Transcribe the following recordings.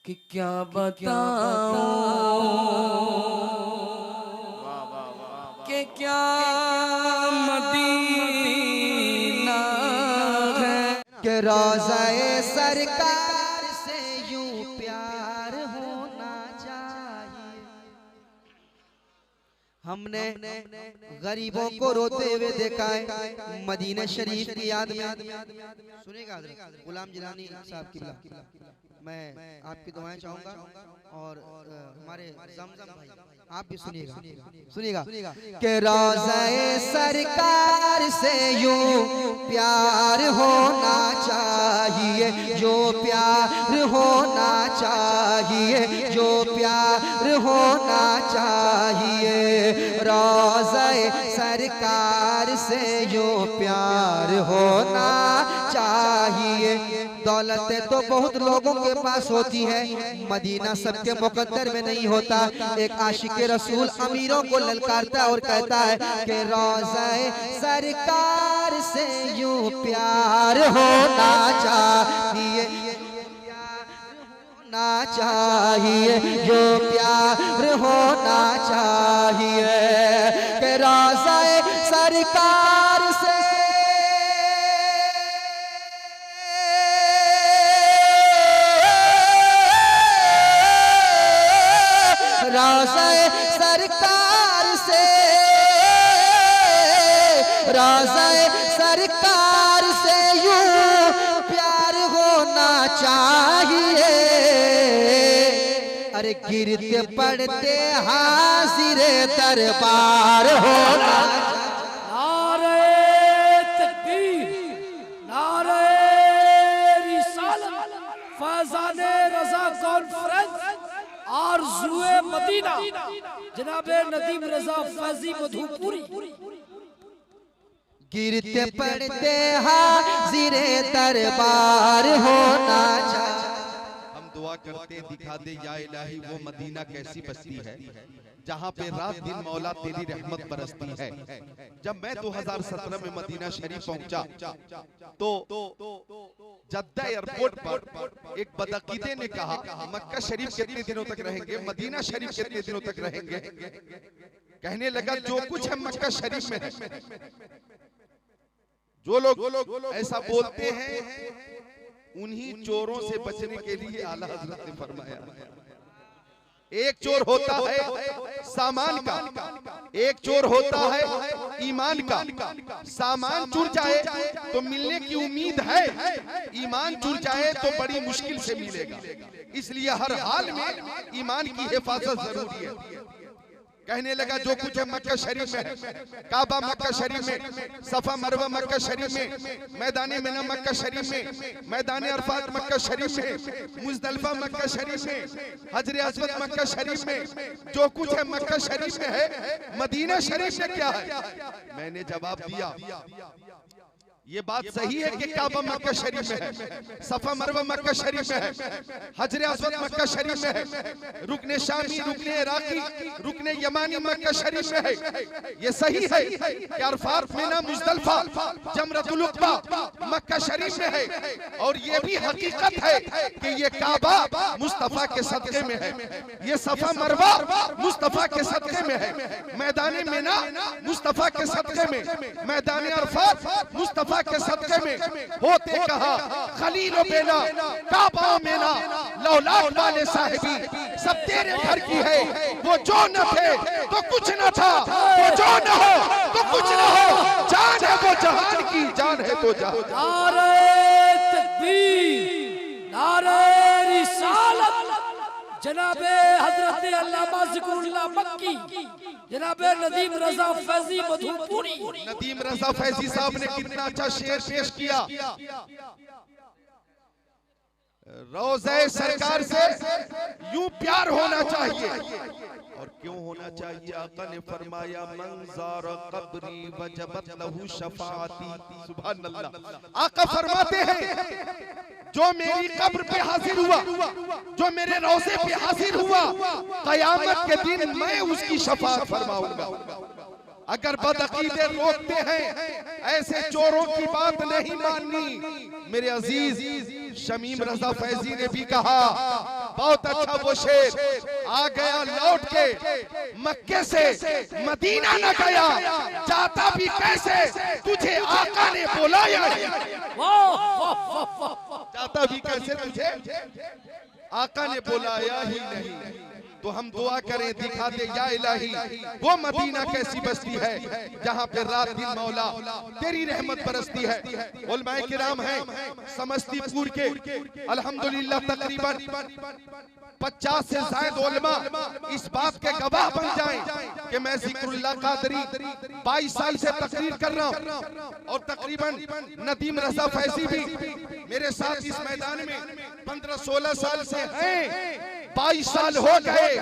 कि क्या बताऊं कि क्या मदीना है कि रोज़ाए सरकार से यूं प्यार होना चाहिए। हमने गरीबों को रोते हुए देखा है मदीना शरीफ की याद में। सुनिएगा गुलाम जिलानी साहब की मैं आपकी दुआएं चाहूंगा और हमारे जमजम भाई आप भी सुनिएगा कि रोज़ाए सरकार से यूं प्यार होना चाहिए, जो प्यार होना चाहिए, जो प्यार होना चाहिए। रोज़ाए सरकार से यूं प्यार होना चाहिए। दौलतें तो बहुत लोगों के पास होती है, मदीना सबके मुकद्दर में नहीं होता। एक आशिक रसूल अमीरों को ललकारता और कहता है कि रोज़ाए सरकार से यूं प्यार होना चाहिए, होना चाहिए, जो प्यार होना चाहिए। कि रोज़ाए सरकार से रोज़ाए सरकार से, रोज़ाए सरकार से यूं प्यार होना चाहिए। अरे गिरते पड़ते हाजिर दरबार होना। नारे तकबीर, नारे रिसालत, फैज़ाने रज़ा कॉन्फ्रेंस आरज़ुए मदीना जनाबे नदीम रज़ा फैज़ी मधुपुरी। गिरते पड़ते हाजिर दरबार होना चाहिए। हम दुआ करते दिखा दे या इलाही वो मदीना कैसी बस्ती है जहाँ पे रात दिन मौला तेरी रहमत बरसती है। जब मैं 2017 में मदीना शरीफ पहुंचा तो जद्दा एयरपोर्ट पर एक बदअकीदे ने कहा मक्का शरीफ कितने दिनों तक रहेंगे, मदीना शरीफ कितने दिनों तक रहेंगे। कहने लगा जो कुछ है मक्का शरीफ में है। जो लोग ऐसा बोलते हैं उन्हीं चोरों से बचने के लिए आला हज़रत ने फरमाया एक चोर होता है सामान का, एक चोर होता है ईमान का। सामान चुर जाए तो मिलने की उम्मीद है, ईमान चुर जाए तो बड़ी मुश्किल से मिलेगा। इसलिए हर हाल में ईमान की हिफाजत जरूरी है। कहने लगा जो कुछ है मक्का शरीफ में है, काबा मक्का शरीफ में, सफा मरवा मक्का शरीफ में, मैदान मिना मक्का शरीफ में, मैदान अरफात मक्का शरीफ में, मुज़दलिफा मक्का शरीफ में, हजर अस्वद मक्का शरीफ में, जो कुछ है मक्का शरीफ में है। मदीना शरीफ में क्या है? मैंने जवाब दिया ये बात सही है कि काबा मक्का शरीफ में है, सफा मरवा मक्का शरीफ में है, हजर अस्वद मक्का शरीफ में है, रुकने शामी, रुकने इराकी, रुकने यमानी मक्का शरीफ में है। ये सही है कि अरफात मिना मुज़दलिफा जमरतुल उक़बा मक्का शरीफ में है। और ये भी हकीकत है कि ये काबा मुस्तफा के सदक़े में है, ये सफा मरवा मुस्तफा के सदक़े में है, मैदान मिना मुस्तफा के सदक़े में, मैदान अरफात मुस्तफा के सदक़े में। होते कहा खलील बेना काबा मेना लौलाद वाले साहिबी, सब तेरे घर की है। वो जो न थे तो कुछ न था, वो जो न हो तो कुछ न हो। जान है वो जहान की, जान है तो जहान। नारे तकबीर, नारे रिसालत, जनाबे हजरत अल्लामा ज़िक्रुल्लाह मक्की, जनाबे नदीम रज़ा फैज़ी मधुपुरी। नदीम रज़ा फैज़ी साहब ने कितना अच्छा शेर पेश किया। रोज़ाए सरकार से यूं प्यार होना चाहिए। और क्यों होना चाहिए? आका ने फरमाया मंज़ार कब्री वजबत लहू शफाअती। सुभान अल्लाह। आका फरमाते हैं जो मेरी कब्र पे हाजिर हुआ, जो मेरे रोज़े पे हाजिर हुआ, क़यामत के दिन मैं उसकी शफाअत फरमाऊंगा। अगर बदअकीदे रोकते हैं, ऐसे चोरों की बात नहीं माननी। मेरे अजीज शमीम रज़ा फैज़ी ने भी कहा बहुत अच्छा वो शेर आ गया लौट के मक्के से मदीना न गया, जाता भी कैसे तुझे आका ने बुलाया, जाता भी कैसे तुझे आका ने बुलाया ही नहीं। तो हम दुआ करें, दिखा दे या इलाही वो मदीना कैसी बस्ती है जहाँ पे रात दिन मौला तेरी रहमत बरसती है। उलमाए किराम हैं समस्तीपुर के, अल्हम्दुलिल्लाह तकरीबन 50 से ज्यादा उलमा इस बात के गवाह बन जाएं कि मैं जिक्रुल्लाह कादरी 22 साल से तकरीर कर रहा हूँ और तकरीबन नदीम रजा फैजी भी मेरे साथ इस मैदान में 15-16 साल से हैं। 22 साल हो गए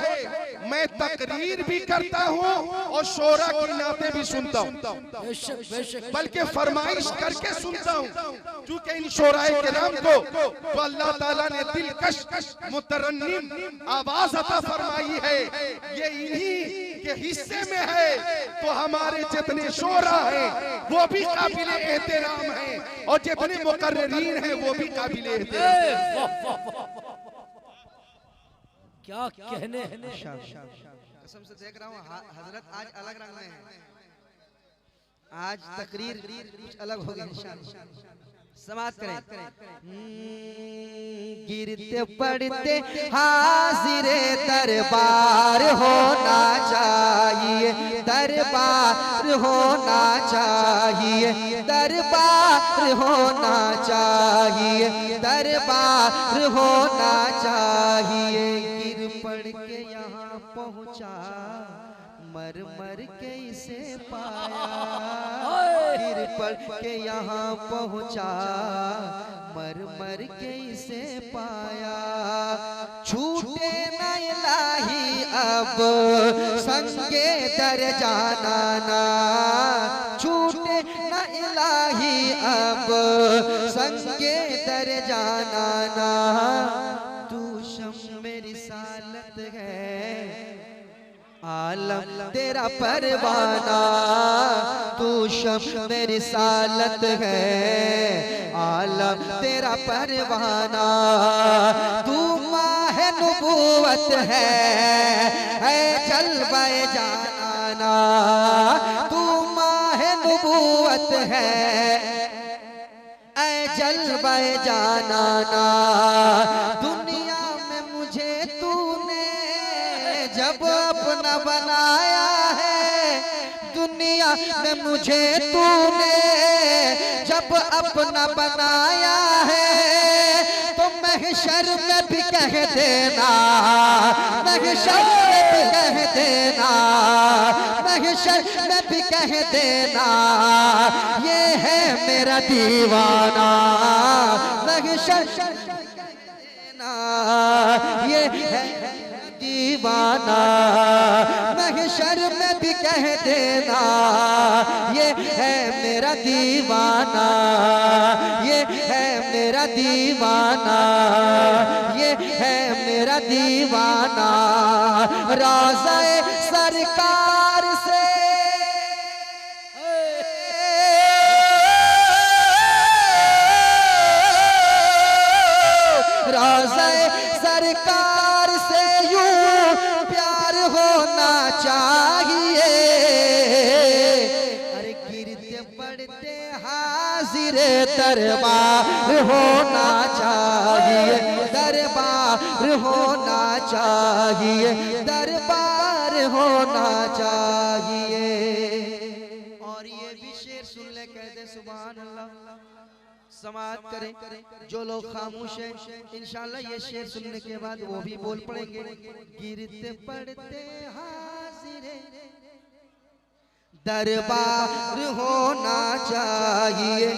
मैं तकरीर भी करता हूँ और शोरा की नाते भी सुनता हूँ, बल्कि फरमाइश करके सुनता हूँ, क्योंकि इन शोराए किराम को तो अल्लाह ताला ने दिलकश मुतरन्निम आवाज अता फरमाई है, ये इन्हीं के हिस्से में है। तो हमारे जितने शोरा हैं वो भी काबिले एहतराम हैं और जितने मुकर्रिरीन हैं वो भी काबिले एहतराम। क्या कहने कसम से देख रहा हूँ हजरत आज अलग रंग में है, आज तकरीर कुछ अलग हो गई। समाप्त करें। गिरते पड़ते हाजिरे दरबार होना चाहिए, दरबार होना चाहिए, दरबार होना चाहिए, दरबार होना चाहिए। गिर पड़ के यहाँ पहुँचा, मर मर के इसे पाया, गिर पड़ के यहाँ पहुँचा, मर मर के इसे पाया। छूटे न इलाही अब संगे दर जाना ना, छूटे न इलाही अब संगे दर जाना ना। तू शम मेरी सालत है, आलम तेरा परवाना, तू शम मेरी सालत है, आलम तेरा परवाना। तू माह नबूवत है जलवाए जाना, तू माह नबूवत है जलवाए जाना ना। दुनिया में मुझे तूने जब अपना बनाया है, दुनिया में मुझे तूने जब अपना बनाया है, तो महशर में भी कह देना, महशर में भी कह देना, महशर में भी कह देना, ये है मेरा दीवाना। महशर देना, ये है दीवाना, महशर में भी कह देना, ये है मेरा दीवाना, ये है मेरा दीवाना, ये है मेरा दीवाना। राज़े सरकार से राज़े सरकार से यूं प्यार होना चाहिए। अरे गिरते पड़ते हाजिर दरबार होना चाहिए, दरबार होना चाहिए, दरबार होना चाहिए। और ये भी शेर सुन ले, कह दे सुभान अल्लाह। समाप्त करें। जो लोग खामोश हैं इंशाल्लाह ये शेर सुनने के बाद वो भी बोल पड़ेंगे। गिरते पड़ते हाजिरे दरबार होना चाहिए,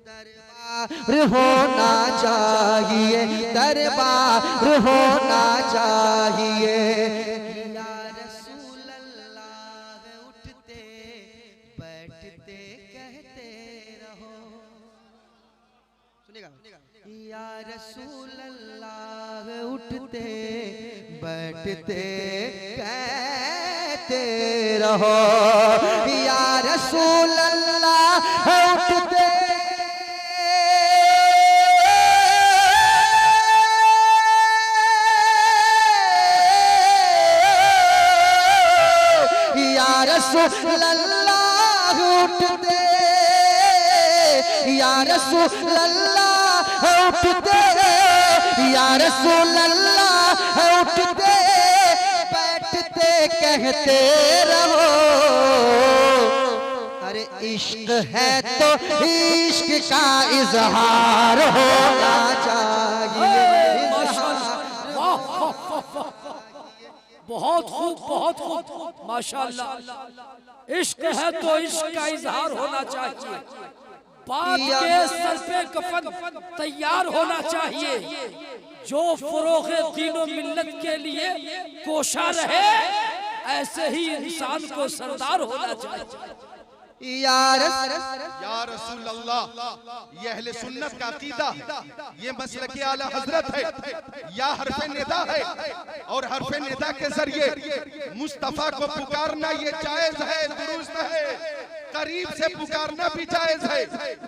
दरबार होना चाहिए, दरबार होना चाहिए। या रसूल अल्लाह उठते बैठते कहते रहो, सुनेगा। या रसूल अल्लाह उठते बैठते कहते रहो, या रसूल अल्लाह उठते रसूल अल्लाह उठते, या रसूल अल्लाह उठते, या रसूल अल्लाह उठते बैठते कहते रहो, अरे इश्क है तो इश्क का इजहार होना चाहिए। बहुत खूब, बहुत खूब, माशाअल्लाह। इश्क है तो इश्क का इजहार होना चाहिए। बात के सर पे कफन तैयार होना चाहिए। जो फरोग़े दीनो मिल्लत के लिए कोशा रहे, ऐसे ही इंसान को सरदार होना चाहिए। या रसूल अल्लाह, ये अहले सुन्नत का अकीदा, ये मसलक आला हजरत है, या हरफे निदा है, और हरफे निदा के जरिए मुस्तफा को पुकारना ये जायज है, दुरुस्त है। करीब से पुकारना भी जायज है,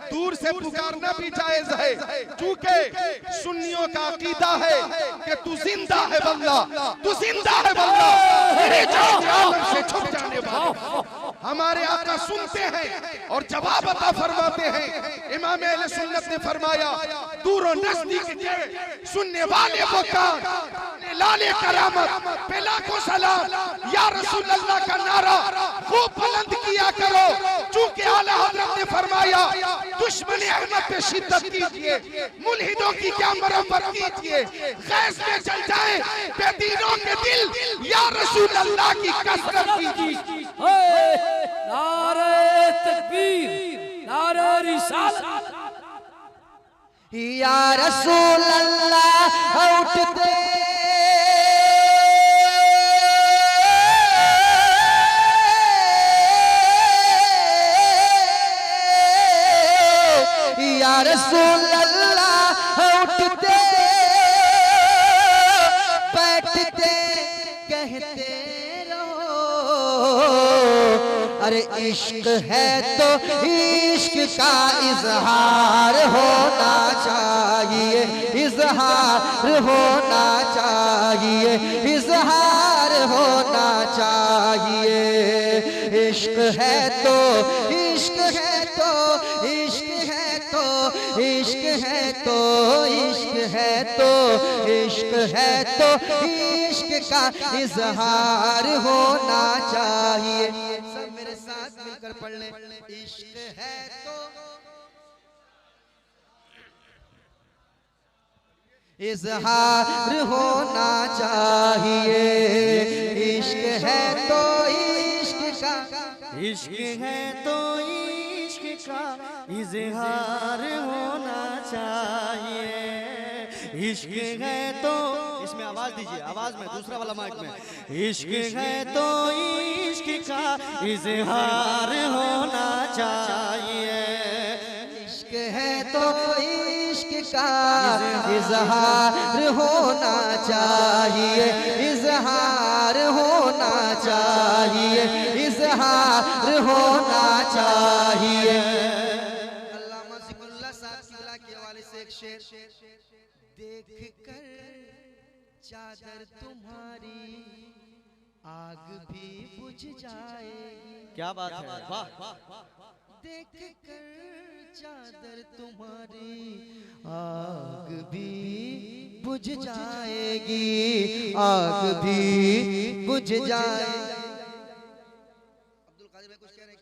दूर से पुकारना भी जायज है, क्योंकि सुन्नियों का अकीदा है कि तू जिंदा है बल्ला, तू जिंदा है बल्ला, तेरे आलम से छुप जाने वाले। हमारे आका सुनते हैं और जवाब अता फरमाते हैं। इमाम अहले सुन्नत ने फरमाया, दूर और नजदीक के सुनने वाले वो कान, लाले करामत पे लाखों सलाम, या रसूल अल्लाह का नारा वो बुलंद किया करो, चूंकि आला हज़रत ने फरमाया, दुश्मन अहमद पे शिद्दत कीजिए, मुल्हिदों की क्या मरम्मत कीजिए, गैस में जल जाए बेदीनों के दिल, या रसूल अल्लाह की कसरत कीजिए। नारे तकबीर, नारे रिसालत। या रसूल अल्लाह उठते, या रसूल अल्लाह उठते बैठते कहते रहो, अरे इश्क है तो इश्क का इजहार होना चाहिए, इजहार होना चाहिए, इजहार होना चाहिए। इश्क है तो इश्क है तो इश्क है तो इश्क है तो इश्क है तो इश्क है तो इश्क का इजहार होना चाहिए। सब मेरे साथ मिलकर पढ़ लें, इश्क है तो इजहार होना चाहिए, इश्क है तो इश्क का, इश्क है तो इश्क का इजहार होना चाहिए, इश्क है तो, इसमें आवाज दीजिए, आवाज में, दूसरा वाला माइक में, इश्क है तो इश्क का इजहार होना चाहिए, इश्क है तो इश्क का इजहार होना चाहिए, इजहार होना चाहिए, इजहार होना चाहिए। अल्लामा ज़िक्रुल्लाह साहब किबला के हवाले से एक शेर, देख कर चादर तुम्हारी आग भी बुझ जाएगी। क्या बात है, वाह। देख कर चादर तुम्हारी आग भी बुझ जाएगी, आग भी बुझ जाएगी। अब्दुल कादिर भाई कुछ कह रहे हैं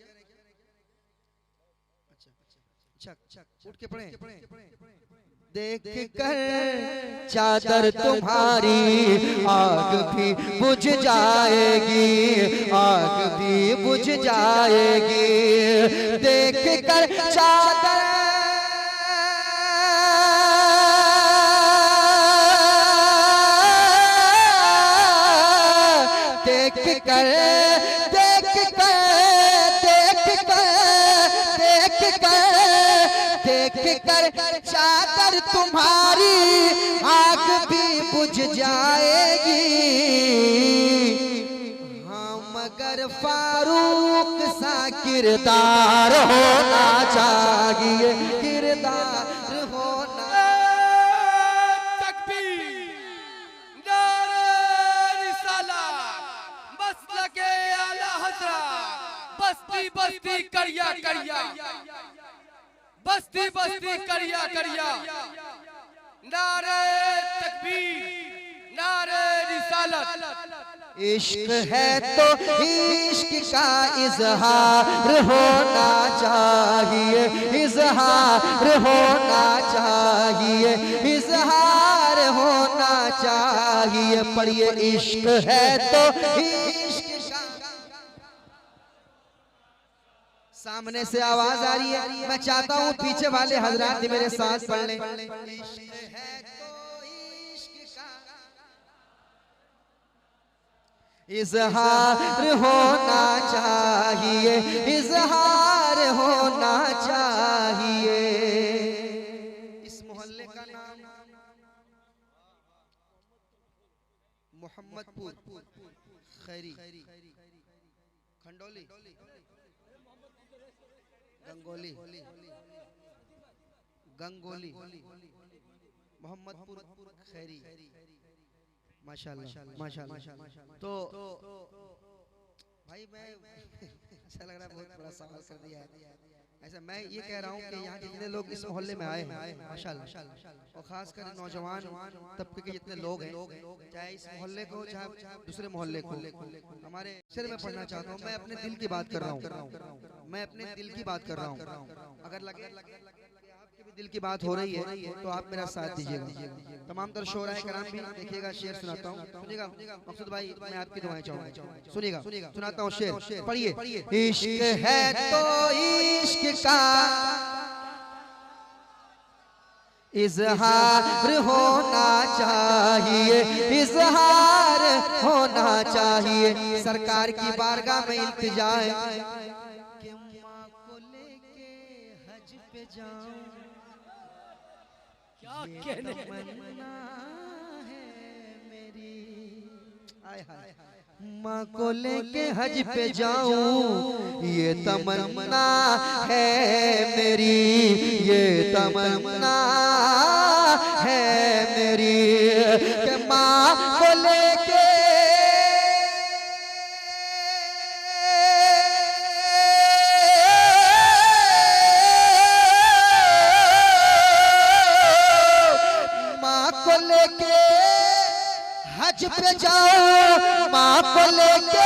क्या? अच्छा, उठ के पढ़ें। देख कर चादर तुम्हारी आग भी बुझ जाएगी, आग भी बुझ जाएगी। देख कर चादर देख कर देख कर देख कर देख कर देख कर चादर तुम्हारी आग भी बुझ जाएगी। हाँ मगर फारूक सा किरदार होना चाहिए, किरदार होना। तकबीर, नारे रिसालत, मसलके आला हज़रत, बस्ती करिया करिया, बस्ती बस्ती करिया करिया, नारे तकबीर, नारे रिसालत। इश्क है तो इश्क का इजहार होना चाहिए, इजहार होना चाहिए, इजहार होना चाहिए। पर ये इश्क है तो इश्क का। सामने से आवाज आ रही है, मैं चाहता हूँ पीछे वाले हजरात भी मेरे साथ पढ़ लें। इश्क है तो इश्क का इजहार होना चाहिए, इजहार होना चाहिए। इस मोहल्ले का नाम मोहम्मदपुर खैरी, खंडोली, गंगोली, गंगोली, मोहम्मदपुर खैरी। माशाल्लाह माशाल्लाह। तो भाई मैं अच्छा लग रहा है, बहुत बड़ा सवाल कर दिया है। ऐसा मैं ये कह रहा हूँ कि यहाँ के जितने लोग इस मोहल्ले में आए हैं माशाल्लाह, और खासकर नौजवान तबके के जितने लोग हैं, चाहे इस मोहल्ले को चाहे दूसरे मोहल्ले को, हमारे सिर में पढ़ना चाहता हूँ। मैं अपने दिल की बात कर रहा हूँ, मैं अपने दिल की बात कर रहा हूँ। अगर लगे आपके भी दिल की बात हो रही है तो आप मेरा साथ दीजिएगा। तमाम तर शोराए कराम भी देखिएगा, शेर सुनाता हूँ, सुनिएगा। मकसूद भाई मैं आपकी दुआएं चाहूँगा, सुनिएगा, सुनाता हूँ शेर, पढ़िए। इश्क है तो इश्क का इजहार होना चाहिए, इजहार होना चाहिए। सरकार की बारगाह में इल्तिजा है कि माँ को लेके हज पे जाऊं, क्या कहने तमन्ना है मेरी। आय हाय, माँ को लेके हज पे जाऊं, ये तमन्ना है मेरी, ये तमन्ना है मेरी कि माँ को लेके हज पे जाओ, माँ को लेके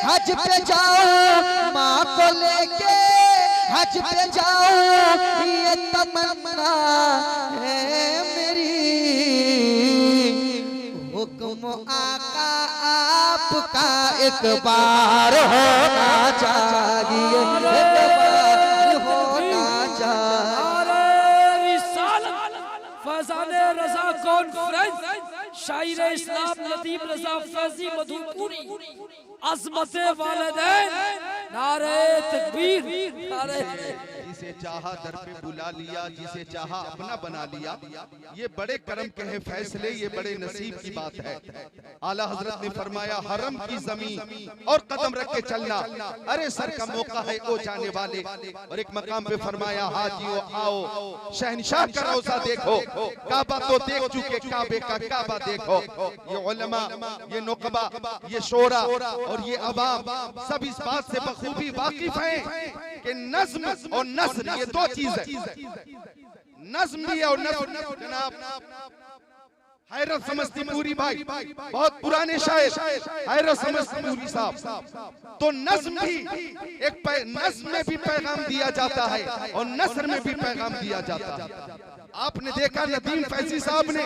हज पे जाओ, माँ को लेके हज पे जाओ, ये तमन्ना है मेरी। हुक्म आका आपका एक बार होना चाहिए, एक बार होना चाहिए। फैजाने रजा कॉन्फ्रेंस, शायर इस्लाम लतीफ रजा फैजी मधुपुरी, अज़मते वालिदैन, नारे तकबीर, नारे। जिसे चाहा दर पे बुला लिया, जिसे चाहा अपना बना लिया। ये बड़े करम के हैं फैसले, ये बड़े नसीब की बात है। आला हजरत ने फरमाया हरम की जमीन और कदम रख के चलना, अरे सर का मौका है ओ जाने वाले। और एक मकाम पे फरमाया हाजियो आओ, शहनशाह का रोजा देखो, काबा तो देख चुके, काबे का काबा देखो। ये उलमा, ये नुकबा, ये शोरा और ये अवाम सब इस बात से बखूबी वाकिफ हैं कि नज्म और नस्र ये दो चीज है। नज्म भी है और नस्र। जनाब हैरत समझती पूरी भाई, बहुत पुराने शायर हैरत समझती पूरी साहब। तो नज्म भी एक नज्म में भी पैगाम दिया जाता है और नस्र में भी पैगाम दिया जाता है। आपने देखा नदीम फैजी साहब ने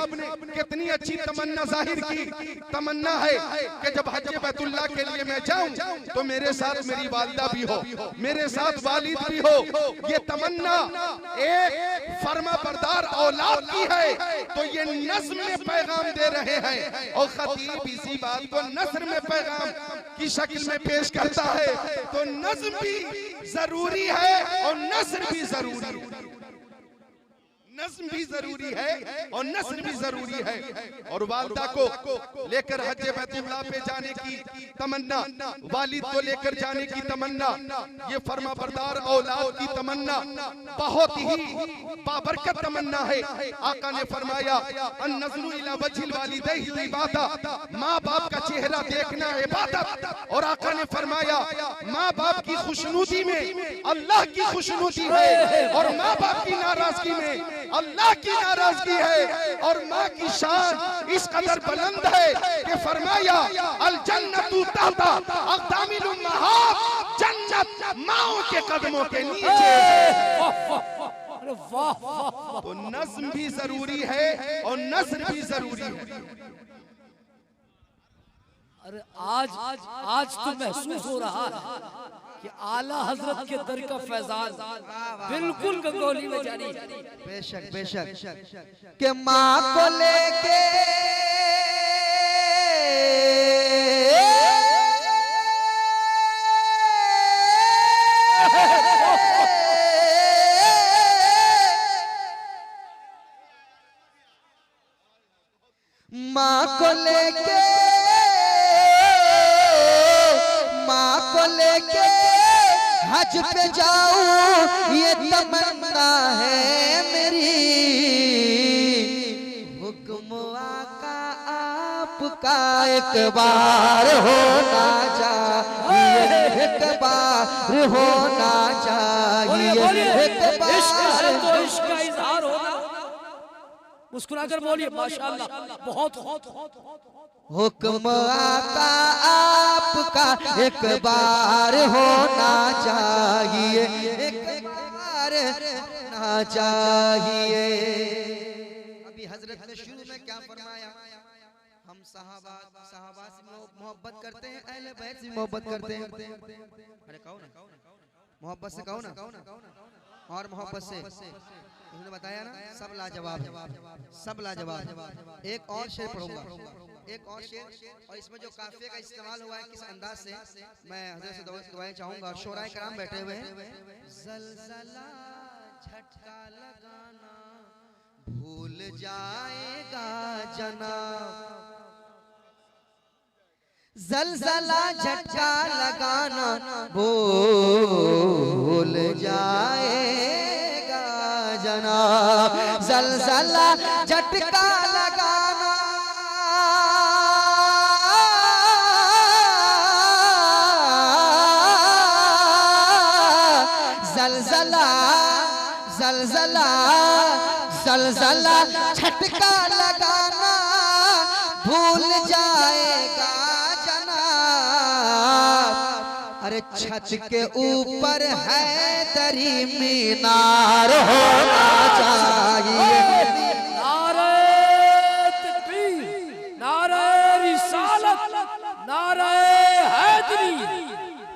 कितनी अच्छी तमन्ना जाहिर की। तमन्ना है कि जब हज बैतुल्लाह के लिए मैं जाऊं तो मेरे साथ मेरी वालिदा भी हो, मेरे साथ वालिद भी हो। ये तमन्ना एक फर्मा बरदार औलाद की है, तो ये नज्म में पैगाम दे रहे हैं और खतीब इसी बात को नस्र में पैगाम की शक्ल में पेश करता है। तो नज्म भी जरूरी है और नस्र भी जरूरी है। नज्म भी जरूरी है और नस्र भी जरूरी है। और वालिदा को लेकर हज बैतुल्लाह पे जाने की तमन्ना, वालिद को लेकर जाने की तमन्ना, ये फर्माबरदार औलाद की तमन्ना बहुत ही बाबरकत तमन्ना है। आका ने फरमाया अन नज़्रु इला वज्हिल वालिदैहि इबादत, माँ बाप का चेहरा देखना इबादत। और आका ने फरमाया माँ बाप की खुशनुदी में अल्लाह की खुशनुदी है और माँ बाप की नाराजगी में अल्लाह की नाराजगी है। और माँ की शान इस कदर बुलंद है कि फरमाया अल जन्नतु तहता अक़दामिल उम्महात, जन्नत माओं के कदमों के नीचे। अरे वाह वाह। तो नज्म भी जरूरी है और नस्र भी जरूरी है। अरे आज तो महसूस हो रहा है कि आला हजरत के दर का फैजान बिल्कुल गंगोली में जारी। बेशक बेशक के माँ को लेके माँ को लेके हज पे जाऊं ये तमन्ना है मेरी। हुक्म आका आपका एक बार होना चाहिए, एक बार होना चाहिए, एक बार। इश्क का इजहार होना। मुस्कुराकर बोलिए माशाअल्लाह। बहुत हुक्म आका आपका एक बार होना चाहिए, एक बार होना चाहिए। अभी हजरत ने शुरू में क्या फरमाया, हम सहाबा से मोहब्बत करते हैं, अहले बैत से मोहब्बत करते हैं। अरे कहो ना, मोहब्बत से कहो ना। और मोहब्बत से उन्होंने बताया ना, सब लाजवाब है, सब लाजवाब। एक और शेर पढ़ूंगा, एक और शेर, और इसमें जो काफिये का इस्तेमाल हुआ है किस अंदाज से, मैं हज़रत से दुआएं चाहूंगा। और शोराए कराम बैठे हुए हैं। ज़लज़ला झटका लगाना भूल जाएगा जनाब, ज़लज़ला झटका लगाना भूल जाएगा जनाब, ज़लज़ला झटका लगाना ज़लज़ला झटका लगाना भूल जाएगा जनाब। अरे छत के ऊपर हैदरी मीनार होना चाहिए। नारे तकबीर, नारे रिसालत, नारे हैदरी,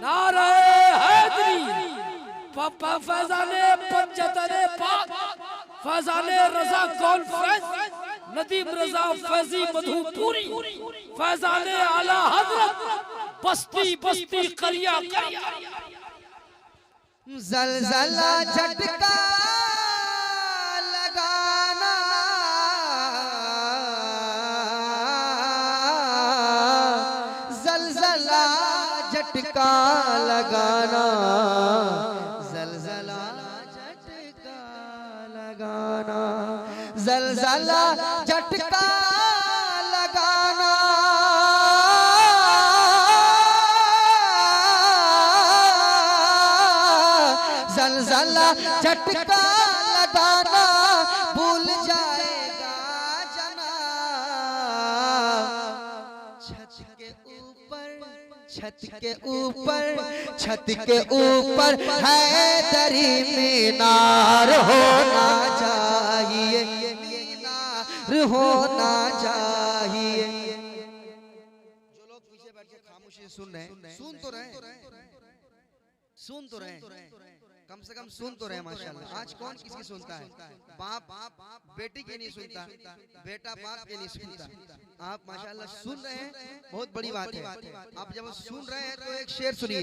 नारे हैदरी। फैज़ाने पंजतने पाक, फैज़ाने रज़ा कॉन्फ्रेंस, नदीम रज़ा फैज़ी मधुपुरी, फैज़ाने आला हज़रत बस्ती बस्ती करिया करिया। ज़लज़ला झटका लगाना ज़लज़ला झटका लगाना, ज़लज़ला झटका लगाना, ज़लज़ला झटका लगाना, ज़लज़ला झटका लगाना भूल जाएगा जनाब। छत के ऊपर हैदरी मीनार होना चाहिए, मीनार होना चाहिए। जो लोग पीछे बैठ के खामोशी सुन रहे हैं, सुन तो रहे, कम से कम सुन तो रहे माशाल्लाह। आज कौन किसकी सुनता है? बाप बेटी की नहीं सुनता, बेटा बाप की नहीं सुनता। आप माशाल्लाह सुन रहे हैं, बहुत बड़ी बात है। आप जब सुन रहे हैं तो एक शेर सुनिए,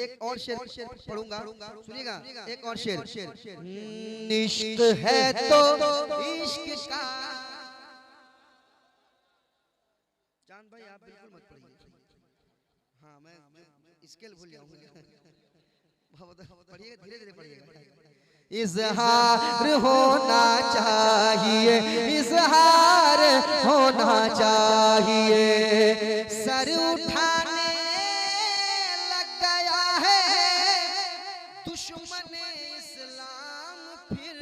एक और शेर पढ़ूंगा, सुनिएगा। एक और शेर। इश्क है तो इश्क का। चांद भाई आप बिल्कुल मत पढ़िए। हाँ मैं स्केल भूल जाऊंगा। पढ़िएगा, धीरे धीरे पढ़िएगा। इजहार होना चाहिए, इजहार होना चाहिए। सर उठाने लग गया है दुश्मन इस्लाम फिर।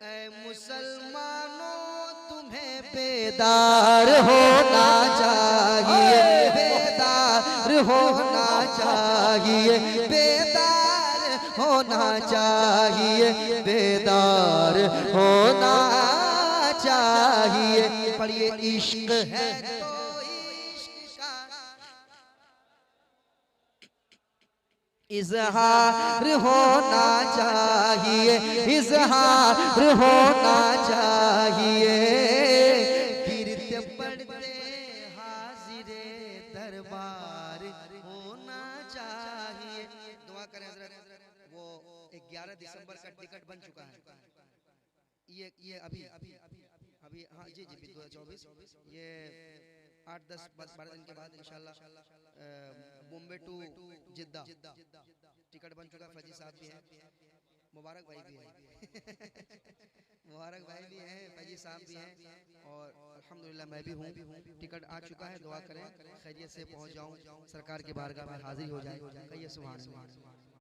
ऐ मुसलमानों तुम्हें बेदार होना चाहिए, बेदार होना चाहिए, बेदार होना चाहिए, बेदार होना चाहिए। पढ़िए। इश्क है तो इश्क का इजहार होना चाहिए, इजहार होना चाहिए। गिरते पड़ते हाजिरे दरबार होना चाहिए। दुआ करें हजरत, वो 11 दिसंबर का टिकट बन चुका है। ये अभी हाँ जी 2024, ये 8-10-12 दिन के बाद इंशाल्लाह मुंबई टू जिद्दा टिकट बन चुका। फजी साहब भी हैं, मुबारक भाई भी हैं मुबारक भाई भी हैं, फजी साहब भी हैं, और अल्हम्दुलिल्लाह मैं भी हूँ। टिकट आ चुका है। दुआ करें खैरियत से पहुँच जाऊँ, सरकार के बारगाह में हाजिर हो जाए। कहिए सुभान अल्लाह।